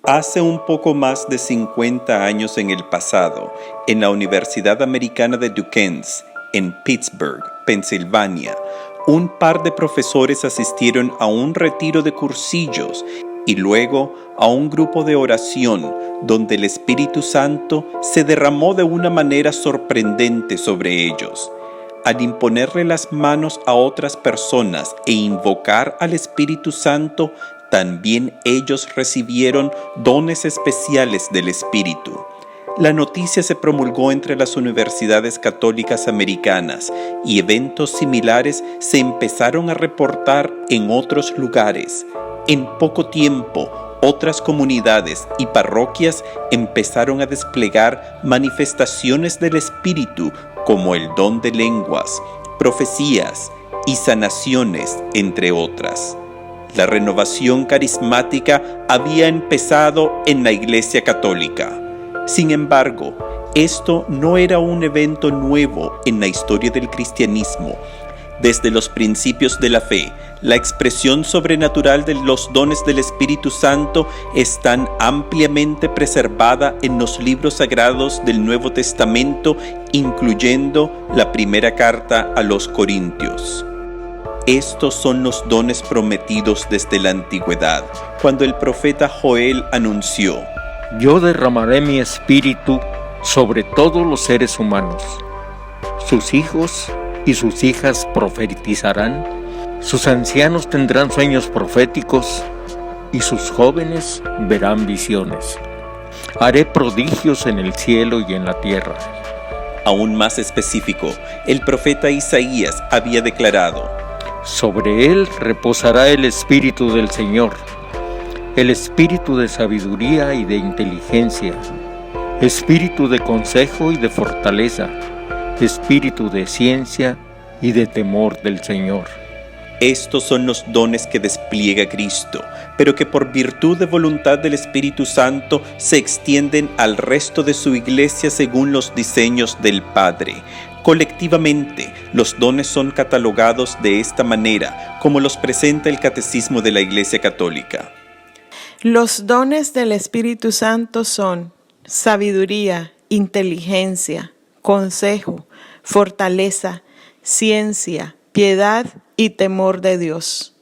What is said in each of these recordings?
Hace un poco más de 50 años en el pasado, en la Universidad Americana de Duquesne, en Pittsburgh, Pensilvania, un par de profesores asistieron a un retiro de cursillos y luego a un grupo de oración donde el Espíritu Santo se derramó de una manera sorprendente sobre ellos. Al imponerle las manos a otras personas e invocar al Espíritu Santo, también ellos recibieron dones especiales del Espíritu. La noticia se promulgó entre las universidades católicas americanas y eventos similares se empezaron a reportar en otros lugares. En poco tiempo, otras comunidades y parroquias empezaron a desplegar manifestaciones del Espíritu como el don de lenguas, profecías y sanaciones, entre otras. La renovación carismática había empezado en la Iglesia Católica. Sin embargo, esto no era un evento nuevo en la historia del cristianismo. Desde los principios de la fe, la expresión sobrenatural de los dones del Espíritu Santo están ampliamente preservada en los libros sagrados del Nuevo Testamento, incluyendo la primera carta a los Corintios. Estos son los dones prometidos desde la antigüedad, cuando el profeta Joel anunció: Yo derramaré mi espíritu sobre todos los seres humanos. Sus hijos y sus hijas profetizarán, sus ancianos tendrán sueños proféticos y sus jóvenes verán visiones. Haré prodigios en el cielo y en la tierra. Aún más específico, el profeta Isaías había declarado: Sobre él reposará el Espíritu del Señor, el Espíritu de sabiduría y de inteligencia, Espíritu de consejo y de fortaleza, Espíritu de ciencia y de temor del Señor. Estos son los dones que despliega Cristo, pero que por virtud de voluntad del Espíritu Santo se extienden al resto de su iglesia según los diseños del Padre. Colectivamente, los dones son catalogados de esta manera, como los presenta el Catecismo de la Iglesia Católica. Los dones del Espíritu Santo son sabiduría, inteligencia, consejo, fortaleza, ciencia, piedad y temor de Dios.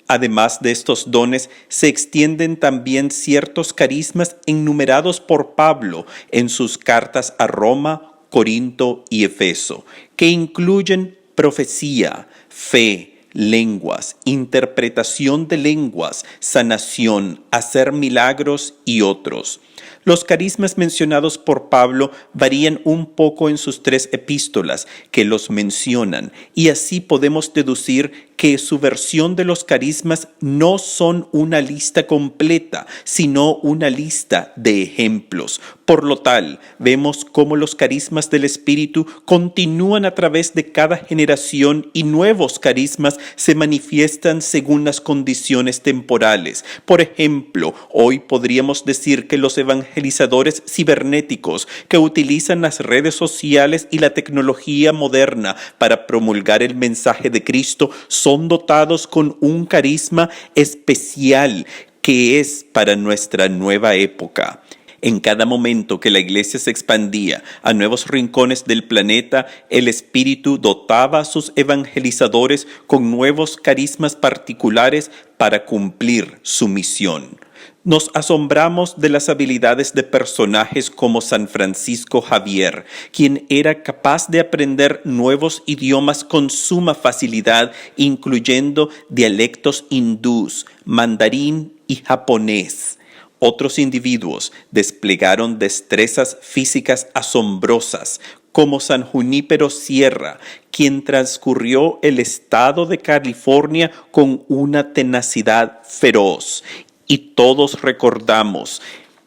Además de estos dones, se extienden también ciertos carismas enumerados por Pablo en sus cartas a Roma, Corinto y Efeso, que incluyen profecía, fe, lenguas, interpretación de lenguas, sanación, hacer milagros y otros. Los carismas mencionados por Pablo varían un poco en sus 3 epístolas que los mencionan, y así podemos deducir que su versión de los carismas no son una lista completa, sino una lista de ejemplos. Por lo tal, vemos cómo los carismas del Espíritu continúan a través de cada generación y nuevos carismas se manifiestan según las condiciones temporales. Por ejemplo, hoy podríamos decir que los evangelizadores cibernéticos que utilizan las redes sociales y la tecnología moderna para promulgar el mensaje de Cristo son dotados con un carisma especial que es para nuestra nueva época. En cada momento que la iglesia se expandía a nuevos rincones del planeta, el Espíritu dotaba a sus evangelizadores con nuevos carismas particulares para cumplir su misión. Nos asombramos de las habilidades de personajes como San Francisco Javier, quien era capaz de aprender nuevos idiomas con suma facilidad, incluyendo dialectos hindús, mandarín y japonés. Otros individuos desplegaron destrezas físicas asombrosas, como San Junípero Sierra, quien transcurrió el estado de California con una tenacidad feroz. Y todos recordamos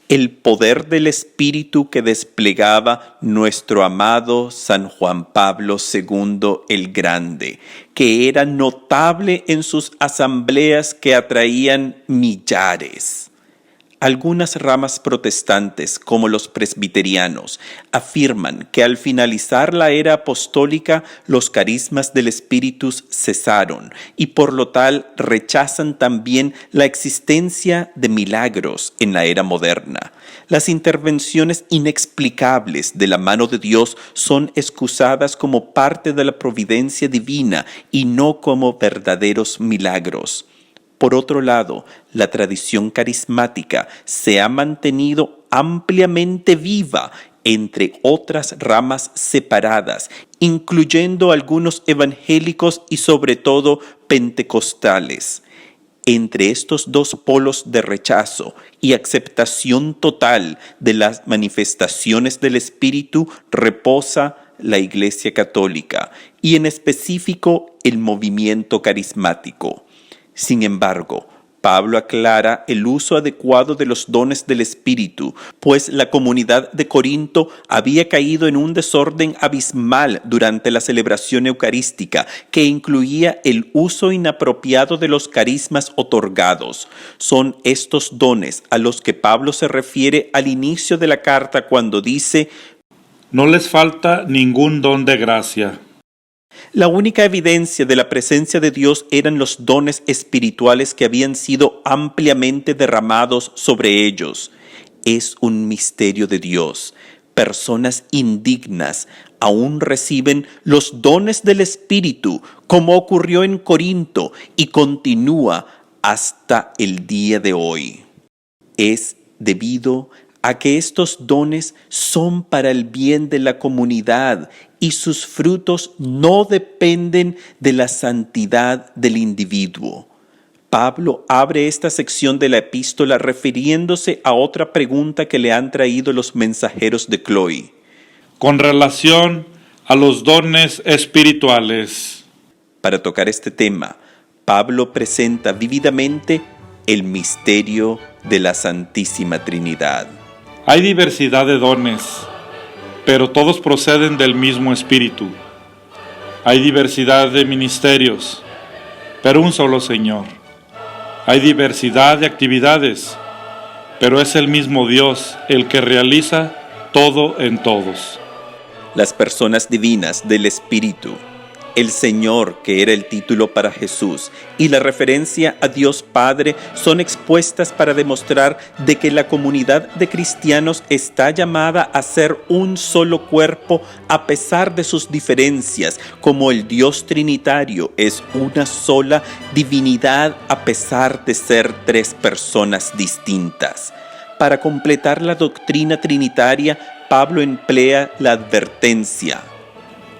el poder del Espíritu que desplegaba nuestro amado San Juan Pablo II el Grande, que era notable en sus asambleas que atraían millares. Algunas ramas protestantes, como los presbiterianos, afirman que al finalizar la era apostólica, los carismas del Espíritu cesaron y por lo tal rechazan también la existencia de milagros en la era moderna. Las intervenciones inexplicables de la mano de Dios son excusadas como parte de la providencia divina y no como verdaderos milagros. Por otro lado, la tradición carismática se ha mantenido ampliamente viva entre otras ramas separadas, incluyendo algunos evangélicos y sobre todo pentecostales. Entre estos dos polos de rechazo y aceptación total de las manifestaciones del Espíritu reposa la Iglesia Católica y en específico el movimiento carismático. Sin embargo, Pablo aclara el uso adecuado de los dones del Espíritu, pues la comunidad de Corinto había caído en un desorden abismal durante la celebración eucarística, que incluía el uso inapropiado de los carismas otorgados. Son estos dones a los que Pablo se refiere al inicio de la carta cuando dice: no les falta ningún don de gracia. La única evidencia de la presencia de Dios eran los dones espirituales que habían sido ampliamente derramados sobre ellos. Es un misterio de Dios. Personas indignas aún reciben los dones del Espíritu, como ocurrió en Corinto y continúa hasta el día de hoy. Es debido a que estos dones son para el bien de la comunidad y sus frutos no dependen de la santidad del individuo. Pablo abre esta sección de la epístola refiriéndose a otra pregunta que le han traído los mensajeros de Cloé. Con relación a los dones espirituales. Para tocar este tema, Pablo presenta vívidamente el misterio de la Santísima Trinidad. Hay diversidad de dones, pero todos proceden del mismo Espíritu. Hay diversidad de ministerios, pero un solo Señor. Hay diversidad de actividades, pero es el mismo Dios el que realiza todo en todos. Las personas divinas del Espíritu, el Señor, que era el título para Jesús, y la referencia a Dios Padre son expuestas para demostrar de que la comunidad de cristianos está llamada a ser un solo cuerpo a pesar de sus diferencias, como el Dios Trinitario es una sola divinidad a pesar de ser tres personas distintas. Para completar la doctrina trinitaria, Pablo emplea la advertencia: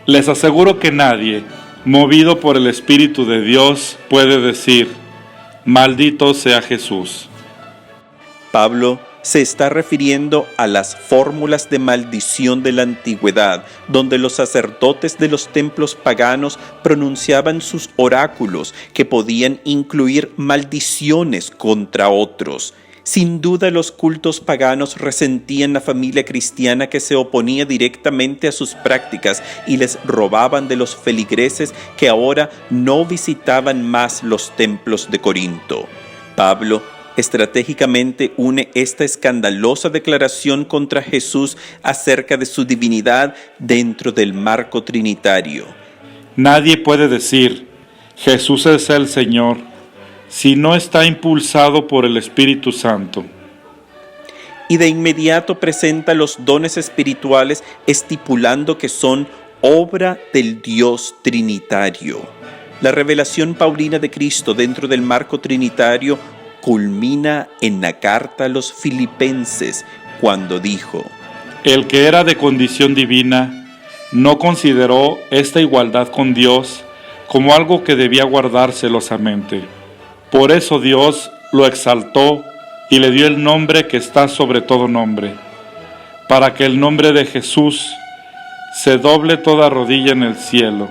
les aseguro que nadie, movido por el Espíritu de Dios, puede decir: maldito sea Jesús. Pablo se está refiriendo a las fórmulas de maldición de la antigüedad, donde los sacerdotes de los templos paganos pronunciaban sus oráculos que podían incluir maldiciones contra otros. Sin duda los cultos paganos resentían la familia cristiana que se oponía directamente a sus prácticas y les robaban de los feligreses que ahora no visitaban más los templos de Corinto. Pablo estratégicamente une esta escandalosa declaración contra Jesús acerca de su divinidad dentro del marco trinitario. Nadie puede decir: Jesús es el Señor, si no está impulsado por el Espíritu Santo. Y de inmediato presenta los dones espirituales estipulando que son obra del Dios Trinitario. La revelación paulina de Cristo dentro del marco trinitario culmina en la carta a los Filipenses cuando dijo: el que era de condición divina no consideró esta igualdad con Dios como algo que debía guardar celosamente. Por eso Dios lo exaltó y le dio el nombre que está sobre todo nombre, para que el nombre de Jesús se doble toda rodilla en el cielo,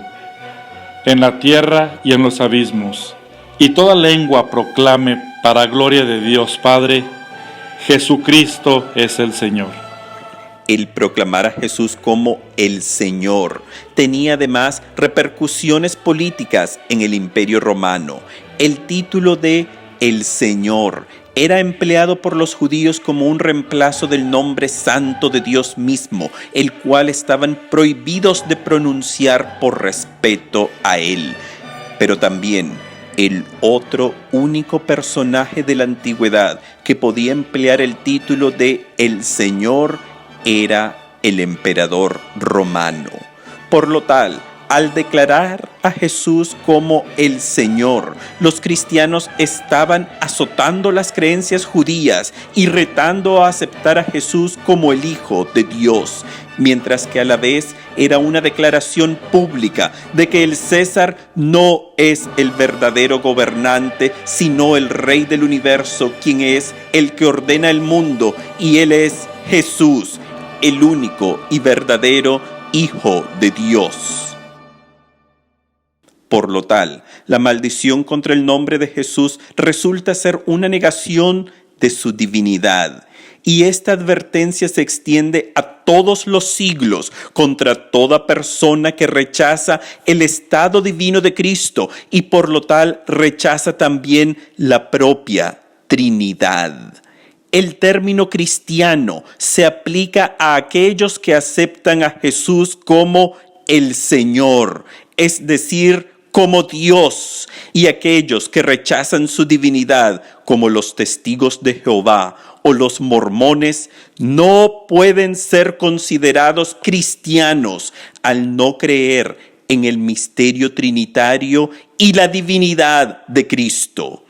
en la tierra y en los abismos, y toda lengua proclame para gloria de Dios Padre: Jesucristo es el Señor. El proclamar a Jesús como el Señor tenía además repercusiones políticas en el Imperio Romano. El título de el Señor era empleado por los judíos como un reemplazo del nombre santo de Dios mismo, el cual estaban prohibidos de pronunciar por respeto a él. Pero también el otro único personaje de la antigüedad que podía emplear el título de el Señor era el emperador romano. Por lo tal, al declarar a Jesús como el Señor, los cristianos estaban azotando las creencias judías y retando a aceptar a Jesús como el Hijo de Dios, mientras que a la vez era una declaración pública de que el César no es el verdadero gobernante, sino el Rey del universo, quien es el que ordena el mundo, y Él es Jesús, el único y verdadero Hijo de Dios. Por lo tal, la maldición contra el nombre de Jesús resulta ser una negación de su divinidad. Y esta advertencia se extiende a todos los siglos contra toda persona que rechaza el estado divino de Cristo y por lo tal rechaza también la propia Trinidad. El término cristiano se aplica a aquellos que aceptan a Jesús como el Señor, es decir, como Dios, y aquellos que rechazan su divinidad, como los testigos de Jehová o los mormones, no pueden ser considerados cristianos al no creer en el misterio trinitario y la divinidad de Cristo.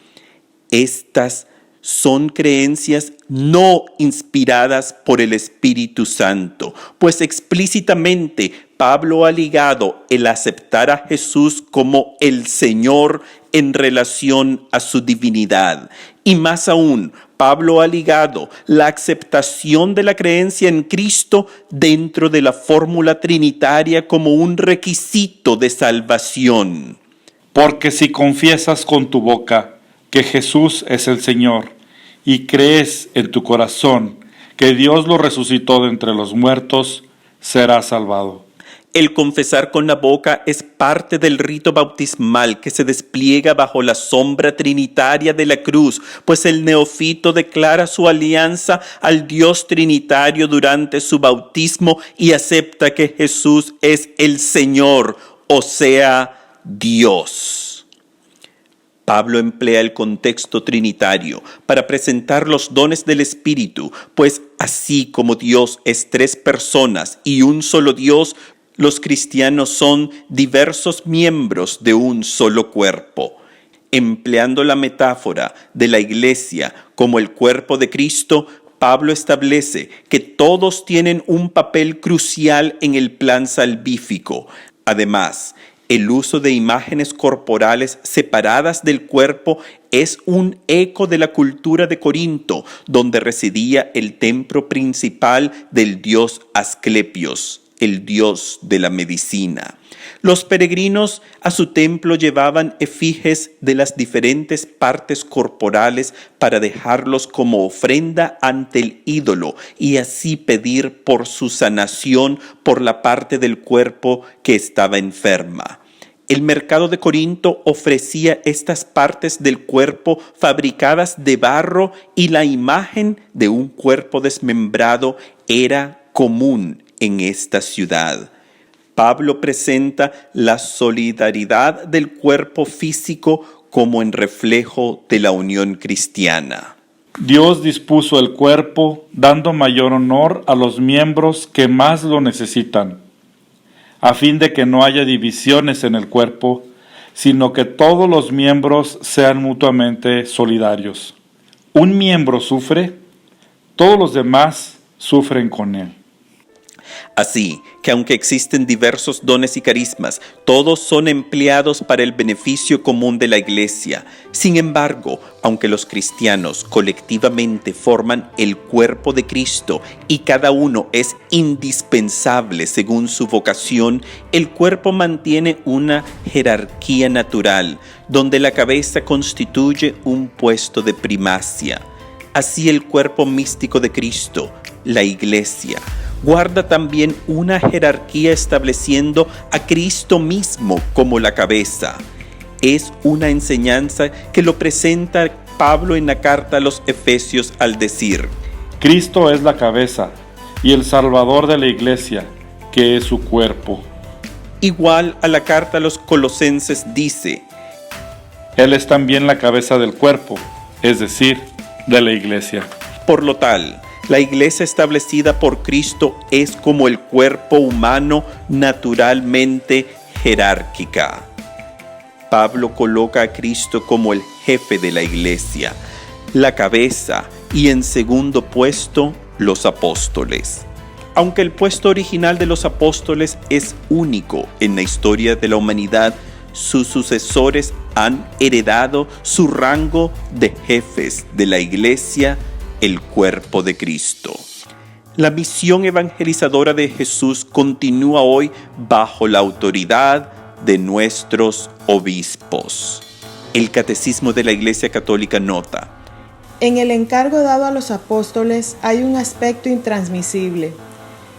Estas son creencias no inspiradas por el Espíritu Santo, pues explícitamente Pablo ha ligado el aceptar a Jesús como el Señor en relación a su divinidad. Y más aún, Pablo ha ligado la aceptación de la creencia en Cristo dentro de la fórmula trinitaria como un requisito de salvación. Porque si confiesas con tu boca que Jesús es el Señor, y crees en tu corazón que Dios lo resucitó de entre los muertos, serás salvado. El confesar con la boca es parte del rito bautismal que se despliega bajo la sombra trinitaria de la cruz, pues el neófito declara su alianza al Dios trinitario durante su bautismo y acepta que Jesús es el Señor, o sea, Dios. Pablo emplea el contexto trinitario para presentar los dones del Espíritu, pues así como Dios es tres personas y un solo Dios, los cristianos son diversos miembros de un solo cuerpo. Empleando la metáfora de la iglesia como el cuerpo de Cristo, Pablo establece que todos tienen un papel crucial en el plan salvífico. Además, el uso de imágenes corporales separadas del cuerpo es un eco de la cultura de Corinto, donde residía el templo principal del dios Asclepios, el dios de la medicina. Los peregrinos a su templo llevaban efigies de las diferentes partes corporales para dejarlos como ofrenda ante el ídolo y así pedir por su sanación por la parte del cuerpo que estaba enferma. El mercado de Corinto ofrecía estas partes del cuerpo fabricadas de barro y la imagen de un cuerpo desmembrado era común en esta ciudad. Pablo presenta la solidaridad del cuerpo físico como en reflejo de la unión cristiana. Dios dispuso el cuerpo dando mayor honor a los miembros que más lo necesitan, a fin de que no haya divisiones en el cuerpo, sino que todos los miembros sean mutuamente solidarios. Un miembro sufre, todos los demás sufren con él. Así que aunque existen diversos dones y carismas, todos son empleados para el beneficio común de la Iglesia. Sin embargo, aunque los cristianos colectivamente forman el cuerpo de Cristo y cada uno es indispensable según su vocación, el cuerpo mantiene una jerarquía natural, donde la cabeza constituye un puesto de primacia. Así el cuerpo místico de Cristo, la Iglesia, guarda también una jerarquía estableciendo a Cristo mismo como la cabeza. Es una enseñanza que lo presenta Pablo en la carta a los Efesios al decir: Cristo es la cabeza y el Salvador de la Iglesia, que es su cuerpo. Igual a la carta a los Colosenses dice: Él es también la cabeza del cuerpo, es decir, de la Iglesia. Por lo tal, la Iglesia establecida por Cristo es como el cuerpo humano naturalmente jerárquica. Pablo coloca a Cristo como el jefe de la Iglesia, la cabeza, y en segundo puesto, los apóstoles. Aunque el puesto original de los apóstoles es único en la historia de la humanidad, sus sucesores han heredado su rango de jefes de la Iglesia, el cuerpo de Cristo. La misión evangelizadora de Jesús continúa hoy bajo la autoridad de nuestros obispos. El Catecismo de la Iglesia Católica nota: En el encargo dado a los apóstoles hay un aspecto intransmisible: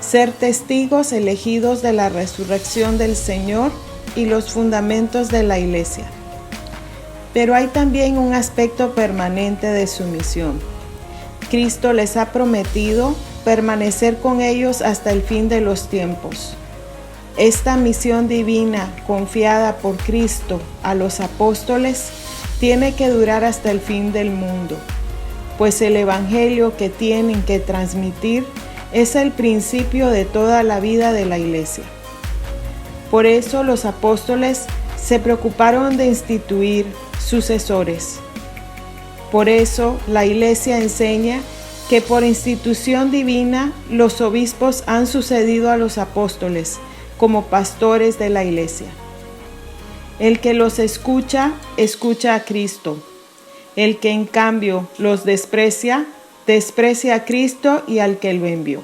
ser testigos elegidos de la resurrección del Señor y los fundamentos de la Iglesia. Pero hay también un aspecto permanente de su misión. Cristo les ha prometido permanecer con ellos hasta el fin de los tiempos. Esta misión divina confiada por Cristo a los apóstoles tiene que durar hasta el fin del mundo, pues el evangelio que tienen que transmitir es el principio de toda la vida de la Iglesia. Por eso los apóstoles se preocuparon de instituir sucesores. Por eso la Iglesia enseña que por institución divina los obispos han sucedido a los apóstoles como pastores de la Iglesia. El que los escucha, escucha a Cristo. El que en cambio los desprecia, desprecia a Cristo y al que lo envió.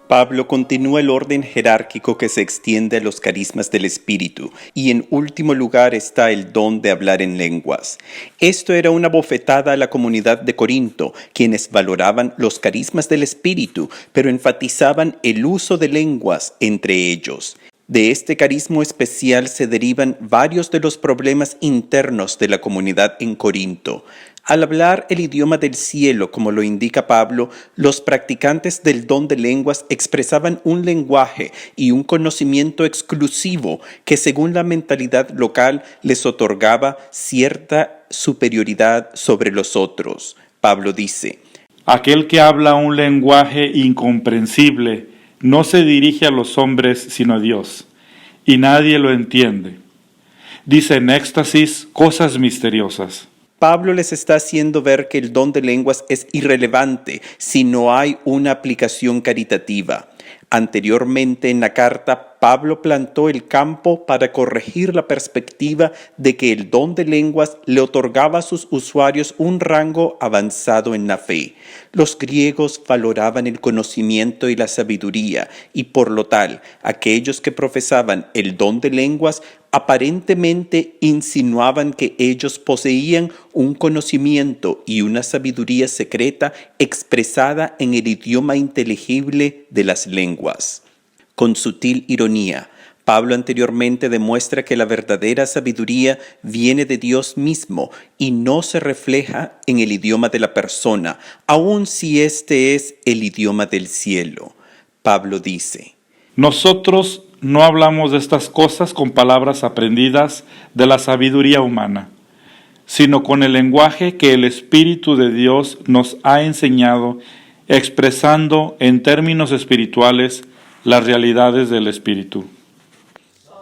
Pablo continúa el orden jerárquico que se extiende a los carismas del Espíritu, y en último lugar está el don de hablar en lenguas. Esto era una bofetada a la comunidad de Corinto, quienes valoraban los carismas del Espíritu, pero enfatizaban el uso de lenguas entre ellos. De este carisma especial se derivan varios de los problemas internos de la comunidad en Corinto. Al hablar el idioma del cielo, como lo indica Pablo, los practicantes del don de lenguas expresaban un lenguaje y un conocimiento exclusivo que, según la mentalidad local, les otorgaba cierta superioridad sobre los otros. Pablo dice: Aquel que habla un lenguaje incomprensible no se dirige a los hombres sino a Dios, y nadie lo entiende. Dice en éxtasis cosas misteriosas. Pablo les está haciendo ver que el don de lenguas es irrelevante si no hay una aplicación caritativa. Anteriormente en la carta, Pablo plantó el campo para corregir la perspectiva de que el don de lenguas le otorgaba a sus usuarios un rango avanzado en la fe. Los griegos valoraban el conocimiento y la sabiduría, y por lo tal, aquellos que profesaban el don de lenguas aparentemente insinuaban que ellos poseían un conocimiento y una sabiduría secreta expresada en el idioma inteligible de las lenguas. Con sutil ironía, Pablo anteriormente demuestra que la verdadera sabiduría viene de Dios mismo y no se refleja en el idioma de la persona, aun si este es el idioma del cielo. Pablo dice: Nosotros no hablamos de estas cosas con palabras aprendidas de la sabiduría humana, sino con el lenguaje que el Espíritu de Dios nos ha enseñado, expresando en términos espirituales las realidades del Espíritu.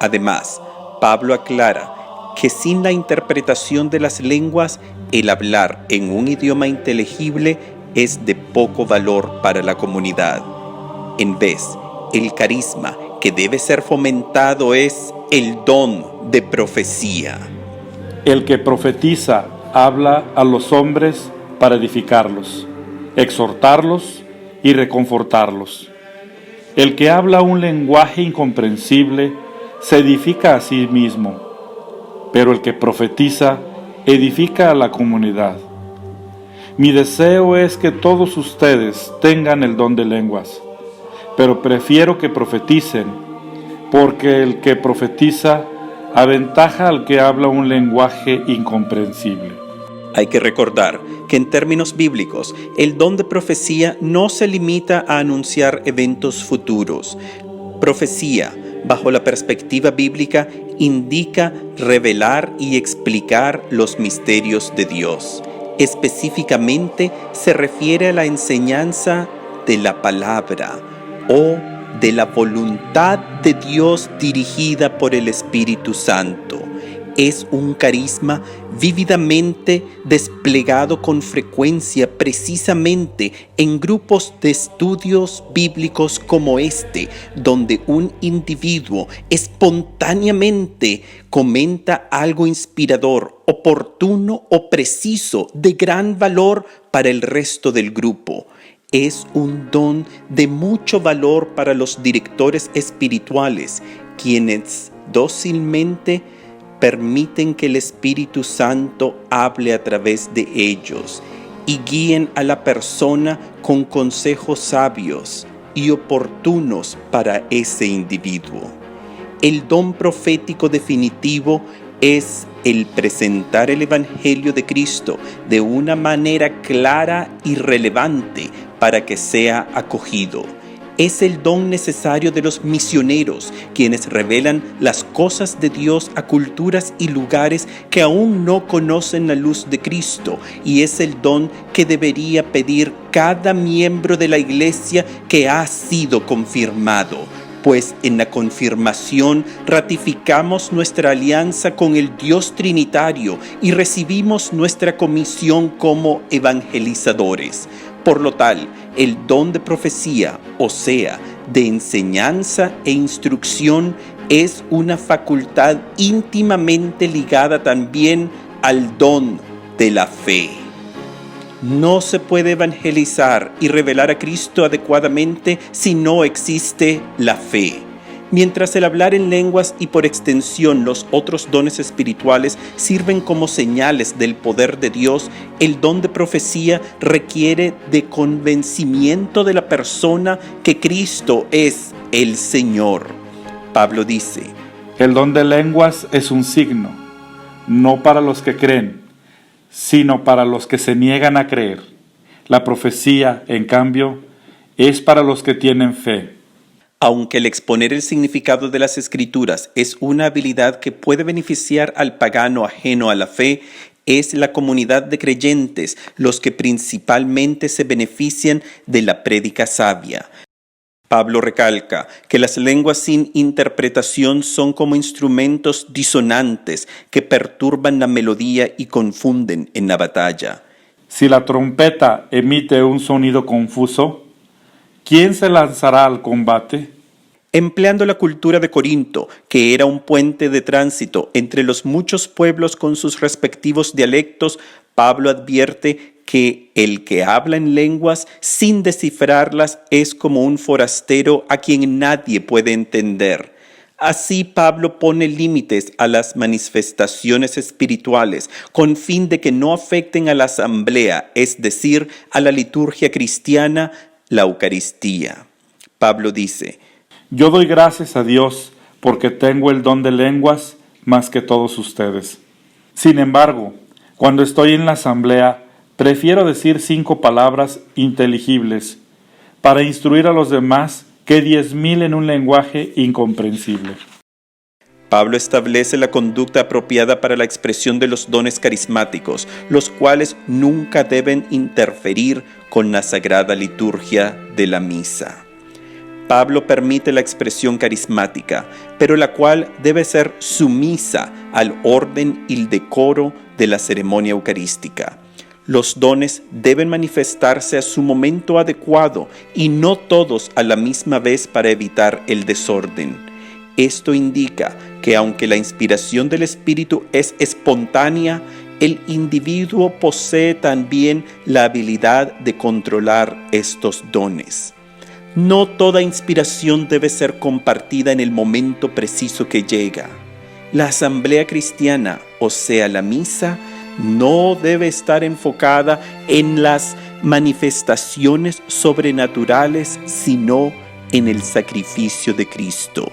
Además, Pablo aclara que sin la interpretación de las lenguas, el hablar en un idioma inteligible es de poco valor para la comunidad. En vez, el carisma que debe ser fomentado es el don de profecía. El que profetiza habla a los hombres para edificarlos, exhortarlos y reconfortarlos. El que habla un lenguaje incomprensible se edifica a sí mismo, pero el que profetiza edifica a la comunidad. Mi deseo es que todos ustedes tengan el don de lenguas, pero prefiero que profeticen, porque el que profetiza aventaja al que habla un lenguaje incomprensible. Hay que recordar que en términos bíblicos, el don de profecía no se limita a anunciar eventos futuros. Profecía, bajo la perspectiva bíblica, indica revelar y explicar los misterios de Dios. Específicamente se refiere a la enseñanza de la palabra o de la voluntad de Dios dirigida por el Espíritu Santo. Es un carisma vívidamente desplegado con frecuencia precisamente en grupos de estudios bíblicos como este, donde un individuo espontáneamente comenta algo inspirador, oportuno o preciso de gran valor para el resto del grupo. Es un don de mucho valor para los directores espirituales, quienes dócilmente permiten que el Espíritu Santo hable a través de ellos y guíen a la persona con consejos sabios y oportunos para ese individuo. El don profético definitivo es el presentar el Evangelio de Cristo de una manera clara y relevante para que sea acogido. Es el don necesario de los misioneros, quienes revelan las cosas de Dios a culturas y lugares que aún no conocen la luz de Cristo, y es el don que debería pedir cada miembro de la Iglesia que ha sido confirmado, pues en la confirmación ratificamos nuestra alianza con el Dios Trinitario y recibimos nuestra comisión como evangelizadores. Por lo tal, el don de profecía, o sea, de enseñanza e instrucción, es una facultad íntimamente ligada también al don de la fe. No se puede evangelizar y revelar a Cristo adecuadamente si no existe la fe. Mientras el hablar en lenguas y por extensión los otros dones espirituales sirven como señales del poder de Dios, el don de profecía requiere de convencimiento de la persona que Cristo es el Señor. Pablo dice: El don de lenguas es un signo, no para los que creen, sino para los que se niegan a creer. La profecía, en cambio, es para los que tienen fe. Aunque el exponer el significado de las Escrituras es una habilidad que puede beneficiar al pagano ajeno a la fe, es la comunidad de creyentes los que principalmente se benefician de la prédica sabia. Pablo recalca que las lenguas sin interpretación son como instrumentos disonantes que perturban la melodía y confunden en la batalla. Si la trompeta emite un sonido confuso, ¿quién se lanzará al combate? Empleando la cultura de Corinto, que era un puente de tránsito entre los muchos pueblos con sus respectivos dialectos, Pablo advierte que el que habla en lenguas sin descifrarlas es como un forastero a quien nadie puede entender. Así Pablo pone límites a las manifestaciones espirituales con fin de que no afecten a la asamblea, es decir, a la liturgia cristiana, la Eucaristía. Pablo dice: Yo doy gracias a Dios porque tengo el don de lenguas más que todos ustedes. Sin embargo, cuando estoy en la asamblea, prefiero decir 5 palabras inteligibles para instruir a los demás que 10,000 en un lenguaje incomprensible. Pablo establece la conducta apropiada para la expresión de los dones carismáticos, los cuales nunca deben interferir con la sagrada liturgia de la misa. Pablo permite la expresión carismática, pero la cual debe ser sumisa al orden y el decoro de la ceremonia eucarística. Los dones deben manifestarse a su momento adecuado y no todos a la misma vez para evitar el desorden. Esto indica que aunque la inspiración del Espíritu es espontánea, el individuo posee también la habilidad de controlar estos dones. No toda inspiración debe ser compartida en el momento preciso que llega. La asamblea cristiana, o sea, la misa, no debe estar enfocada en las manifestaciones sobrenaturales, sino en el sacrificio de Cristo.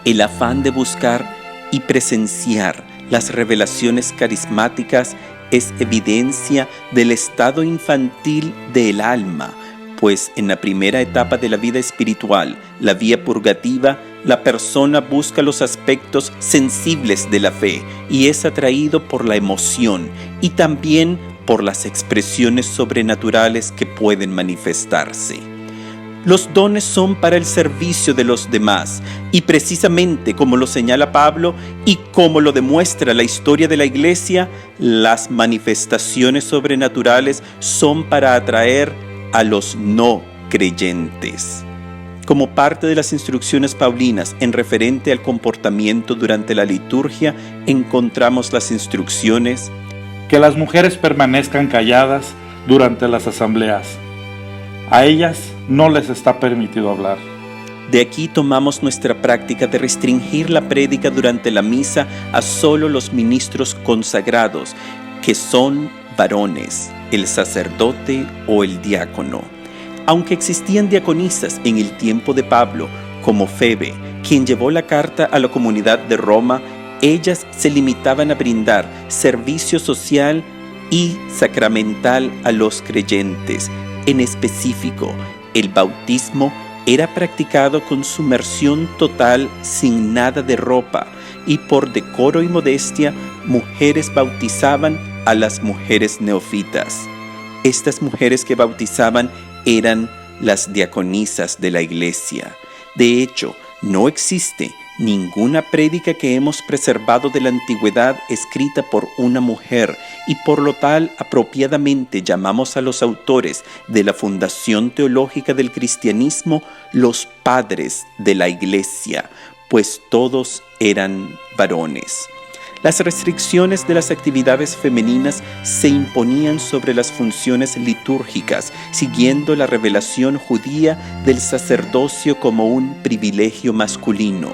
El afán de buscar y presenciar Las revelaciones carismáticas es evidencia del estado infantil del alma, pues en la primera etapa de la vida espiritual, la vía purgativa, la persona busca los aspectos sensibles de la fe y es atraído por la emoción y también por las expresiones sobrenaturales que pueden manifestarse. Los dones son para el servicio de los demás y precisamente como lo señala Pablo y como lo demuestra la historia de la Iglesia, las manifestaciones sobrenaturales son para atraer a los no creyentes. Como parte de las instrucciones paulinas en referente al comportamiento durante la liturgia, encontramos las instrucciones: que las mujeres permanezcan calladas durante las asambleas. A ellas no les está permitido hablar. De aquí tomamos nuestra práctica de restringir la prédica durante la misa a solo los ministros consagrados, que son varones, el sacerdote o el diácono. Aunque existían diaconisas en el tiempo de Pablo, como Febe, quien llevó la carta a la comunidad de Roma, ellas se limitaban a brindar servicio social y sacramental a los creyentes. En específico, el bautismo era practicado con sumersión total sin nada de ropa y por decoro y modestia, mujeres bautizaban a las mujeres neófitas. Estas mujeres que bautizaban eran las diaconisas de la iglesia. De hecho, no existe ninguna prédica que hemos preservado de la antigüedad escrita por una mujer y por lo tal apropiadamente llamamos a los autores de la fundación teológica del cristianismo los padres de la iglesia, pues todos eran varones. Las restricciones de las actividades femeninas se imponían sobre las funciones litúrgicas, siguiendo la revelación judía del sacerdocio como un privilegio masculino.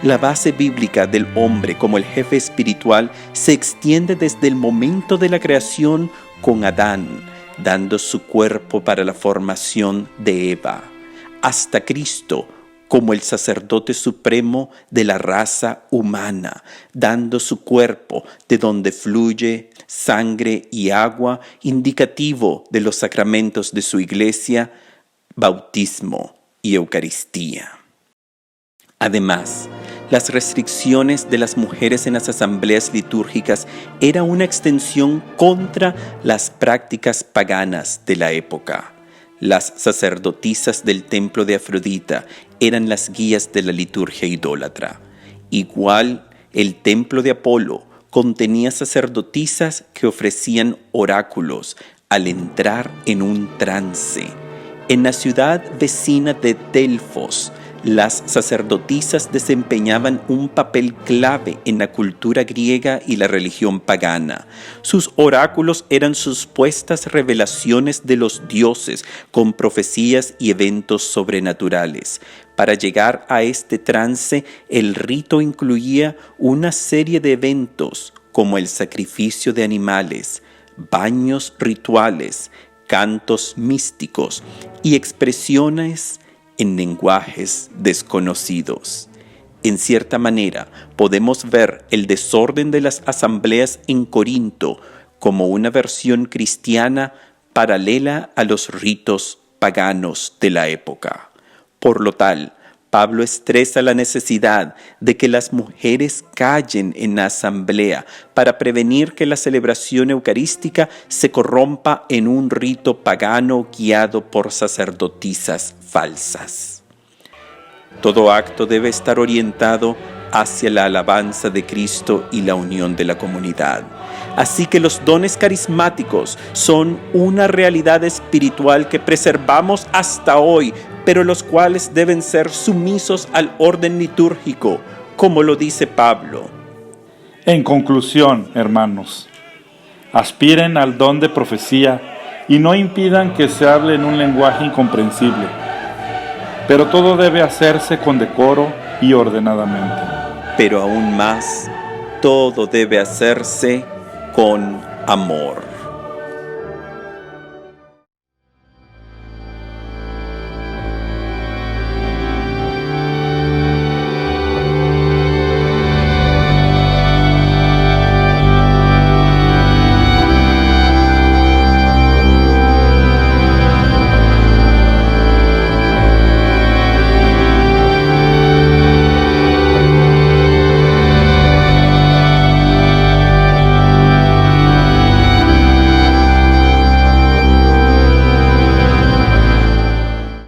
La base bíblica del hombre como el jefe espiritual se extiende desde el momento de la creación con Adán, dando su cuerpo para la formación de Eva, hasta Cristo, como el sacerdote supremo de la raza humana, dando su cuerpo de donde fluye sangre y agua, indicativo de los sacramentos de su iglesia, bautismo y Eucaristía. Además, las restricciones de las mujeres en las asambleas litúrgicas era una extensión contra las prácticas paganas de la época. Las sacerdotisas del templo de Afrodita eran las guías de la liturgia idólatra. Igual, el templo de Apolo contenía sacerdotisas que ofrecían oráculos al entrar en un trance. En la ciudad vecina de Delfos, las sacerdotisas desempeñaban un papel clave en la cultura griega y la religión pagana. Sus oráculos eran supuestas revelaciones de los dioses con profecías y eventos sobrenaturales. Para llegar a este trance, el rito incluía una serie de eventos como el sacrificio de animales, baños rituales, cantos místicos y expresiones en lenguajes desconocidos. En cierta manera, podemos ver el desorden de las asambleas en Corinto como una versión cristiana paralela a los ritos paganos de la época. Por lo tal, Pablo estresa la necesidad de que las mujeres callen en la asamblea para prevenir que la celebración eucarística se corrompa en un rito pagano guiado por sacerdotisas falsas. Todo acto debe estar orientado hacia la alabanza de Cristo y la unión de la comunidad. Así que los dones carismáticos son una realidad espiritual que preservamos hasta hoy, pero los cuales deben ser sumisos al orden litúrgico, como lo dice Pablo. En conclusión, hermanos, aspiren al don de profecía y no impidan que se hable en un lenguaje incomprensible, pero todo debe hacerse con decoro y ordenadamente. Pero aún más, todo debe hacerse con amor.